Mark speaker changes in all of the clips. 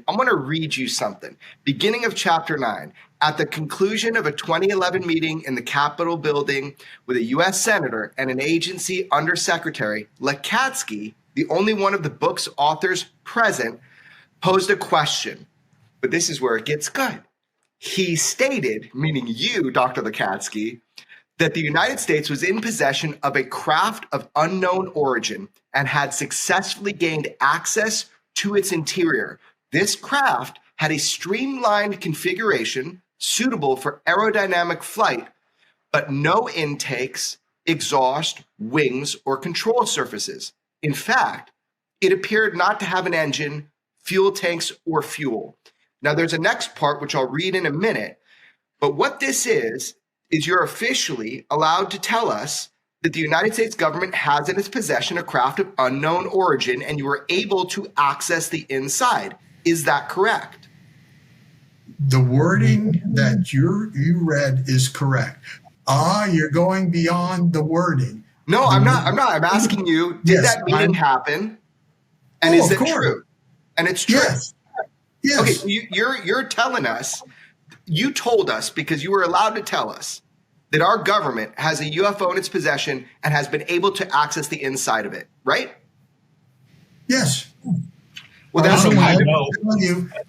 Speaker 1: I'm going to read you something. Beginning of chapter 9. At the conclusion of a 2011 meeting in the Capitol building with a U.S. senator and an agency undersecretary, Lakatsky, the only one of the book's authors present, posed a question. But this is where it gets good. He stated, meaning you, Dr. Lakatsky, that the United States was in possession of a craft of unknown origin and had successfully gained access to its interior. This craft had a streamlined configuration suitable for aerodynamic flight, but no intakes, exhaust, wings, or control surfaces. In fact, it appeared not to have an engine, fuel tanks, or fuel. Now, there's a next part, which I'll read in a minute, but what this is you're officially allowed to tell us that the United States government has in its possession a craft of unknown origin, and you were able to access the inside. Is that correct?
Speaker 2: The wording that you read is correct. You're going beyond the wording.
Speaker 1: No, I'm not. I'm asking you, did that meeting happen? And is it true? And it's true.
Speaker 2: Yes. Yes.
Speaker 1: Okay, so you're telling us, you told us, because you were allowed to tell us, that our government has a UFO in its possession and has been able to access the inside of it, right?
Speaker 2: Yes.
Speaker 1: Well, that's what I know.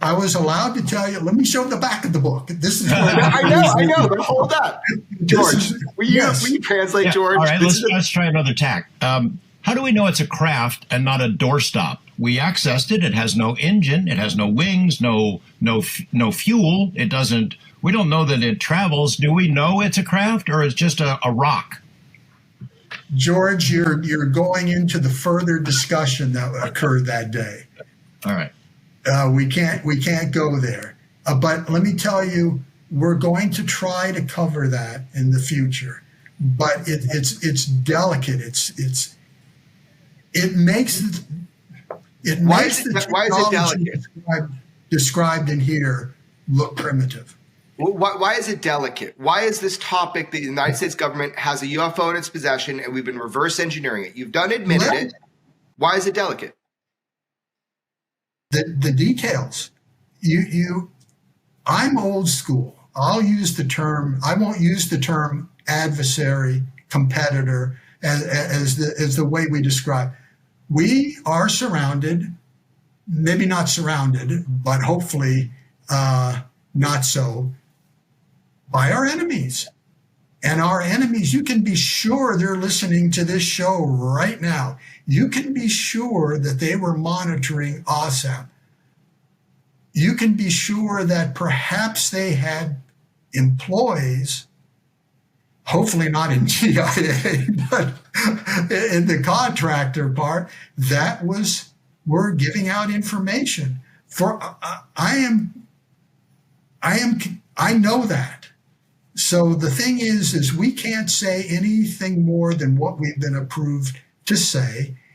Speaker 2: I was allowed to tell you. Let me show the back of the book. This is.
Speaker 1: I know. But hold up, George. Will you translate,
Speaker 3: yeah.
Speaker 1: George?
Speaker 3: All right, let's try another tack. How do we know it's a craft and not a doorstop? We accessed it. It has no engine. It has no wings. No fuel. It doesn't. We don't know that it travels. Do we know it's a craft, or it's just a rock?
Speaker 2: George, you're going into the further discussion that occurred that day.
Speaker 3: All right.
Speaker 2: We can't go there. But let me tell you, we're going to try to cover that in the future. But it's delicate. It makes
Speaker 1: why is it delicate?
Speaker 2: Described in here look primitive.
Speaker 1: Why is it delicate? Why is this topic that the United States government has a UFO in its possession and we've been reverse engineering it? You've admitted it. Why is it delicate?
Speaker 2: The details. I'm old school. I won't use the term adversary, competitor as the way we describe. We are surrounded, maybe not surrounded, but hopefully not so, by our enemies. And our enemies, you can be sure they're listening to this show right now. You can be sure that they were monitoring AAWSAP. You can be sure that perhaps they had employees, hopefully not in GIA, but in the contractor part, that were giving out information. I know that. So the thing is we can't say anything more than what we've been approved to say.